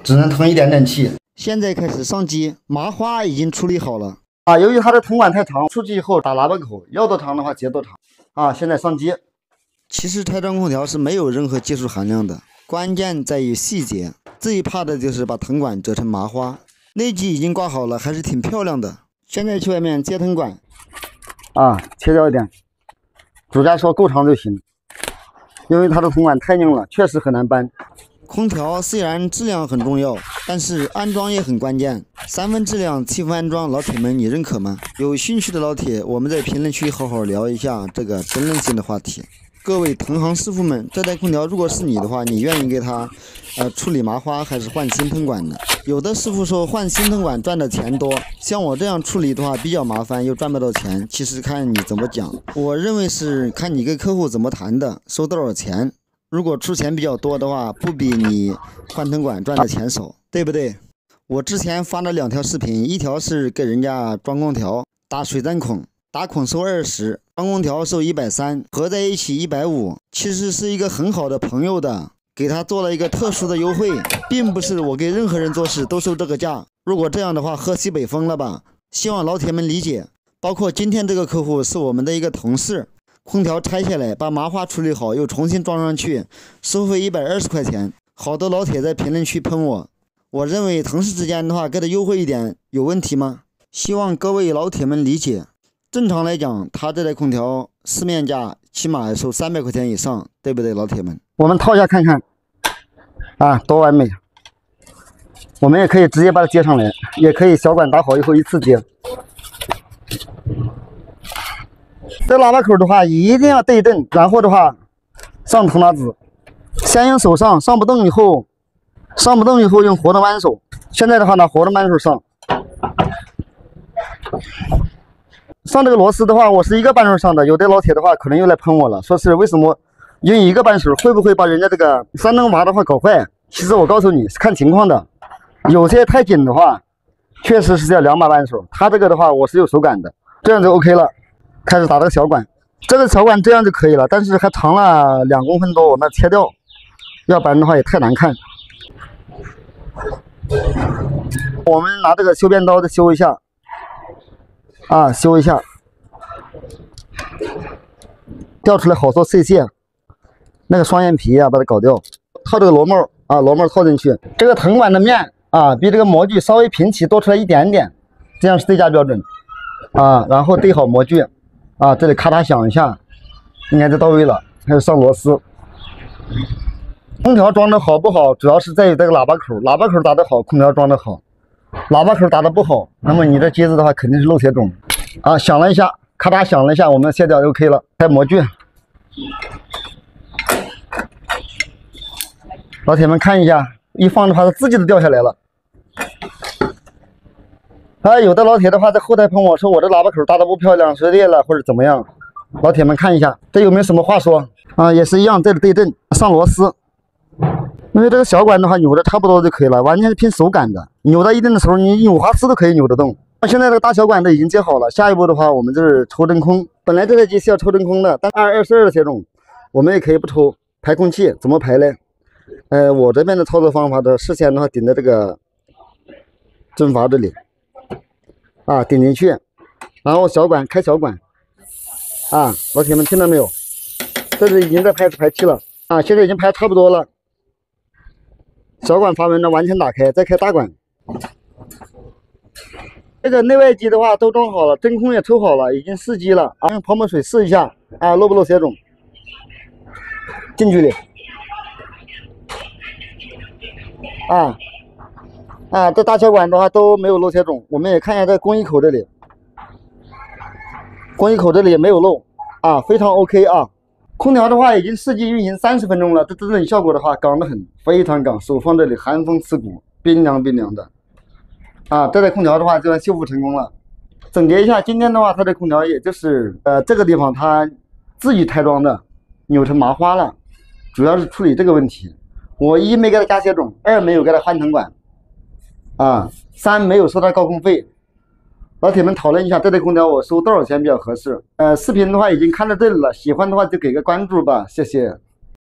只能通一点点气。现在开始上机，麻花已经处理好了由于它的铜管太长，出去以后打喇叭口，要多长的话接多长现在上机。其实拆装空调是没有任何技术含量的，关键在于细节。最怕的就是把藤管折成麻花。内机已经挂好了，还是挺漂亮的。现在去外面接藤管切掉一点，主家说够长就行，因为它的铜管太硬了，确实很难搬。空调虽然质量很重要，但是安装也很关键。3分质量7分安装，老铁们你认可吗？有兴趣的老铁，我们在评论区好好聊一下这个争论性的话题。各位同行师傅们，这台空调如果是你的话，你愿意给它处理麻花还是换新藤管呢？有的师傅说换新藤管赚的钱多，像我这样处理的话比较麻烦，又赚不到钱。其实看你怎么讲，我认为是看你跟客户怎么谈的，收多少钱。如果出钱比较多的话，不比你换藤管赚的钱少，对不对？我之前发了2条视频，一条是给人家装空调打水钻孔，打孔收20，装空调收130，合在一起150。其实是一个很好的朋友的，给他做了一个特殊的优惠，并不是我给任何人做事都收这个价。如果这样的话，喝西北风了吧？希望老铁们理解。包括今天这个客户是我们的一个同事，空调拆下来把麻花处理好，又重新装上去，收费120块钱。好多老铁在评论区喷我，我认为同事之间的话给他优惠一点有问题吗？希望各位老铁们理解。正常来讲，他这台空调市面价起码收300块钱以上，对不对，老铁们？我们套一下看看多完美。我们也可以直接把它接上来，也可以小管打好以后一次接。这喇叭口的话一定要对正，然后的话上头拉子，先用手上不动以后用活的扳手。现在的话拿活的扳手上这个螺丝的话，我是一个扳手上的。有的老铁的话可能又来喷我了，说是为什么用一个扳手会不会把人家这个3灯阀的话搞坏？其实我告诉你是看情况的，有些太紧的话确实是要2把扳手，它这个的话我是有手感的，这样就 OK 了。开始打这个小管，这个小管这样就可以了，但是还长了2公分多，我们切掉，要不然的话也太难看。我们拿这个修边刀再修一下修一下，掉出来好多碎屑，那个双眼皮把它搞掉。套这个螺帽螺帽套进去，这个藤管的面比这个模具稍微平起多出来一点点，这样是最佳标准然后对好模具这里咔嚓响一下，应该就到位了。开始上螺丝。空调装的好不好，主要是在于这个喇叭口，喇叭口打得好，空调装得好；喇叭口打得不好，那么你这机子的话肯定是漏铁种响了一下，咔嚓响了一下，我们卸掉就 OK 了。开模具，老铁们看一下，一放的话它自己都掉下来了。有的老铁的话在后台喷我说我这喇叭口打得不漂亮，是裂了或者怎么样。老铁们看一下，这有没有什么话说也是一样，这里对正上螺丝。因为这个小管的话扭的差不多就可以了，完全是凭手感的，扭到一定的时候你扭滑丝都可以扭得动。现在这个大小管都已经接好了，下一步的话我们就是抽真空。本来这台机是要抽真空的，但22的铁种我们也可以不抽。排空气怎么排呢？我这边的操作方法的，事先的话顶在这个针阀这里顶进去，然后小管开小管老铁们听到没有？这是已经在排气了现在已经排差不多了。小管阀门呢完全打开，再开大管。这个内外机的话都装好了，真空也抽好了，已经试机了用泡沫水试一下漏不漏铁种。近距离这大小管的话都没有漏铁种。我们也看一下在工艺口这里，工艺口这里也没有漏非常 OK 空调的话已经试机运行30分钟了，这整体效果的话刚得很，非常刚，手放这里寒风刺骨，冰凉冰凉的这台空调的话就算修复成功了。总结一下，今天的话它这空调也就是这个地方它自己拆装的，扭成麻花了，主要是处理这个问题。我一没给它加铁种，2没有给它换藤管3没有收它高工费。老铁们讨论一下这台空调我收多少钱比较合适？视频的话已经看到这里了，喜欢的话就给个关注吧，谢谢。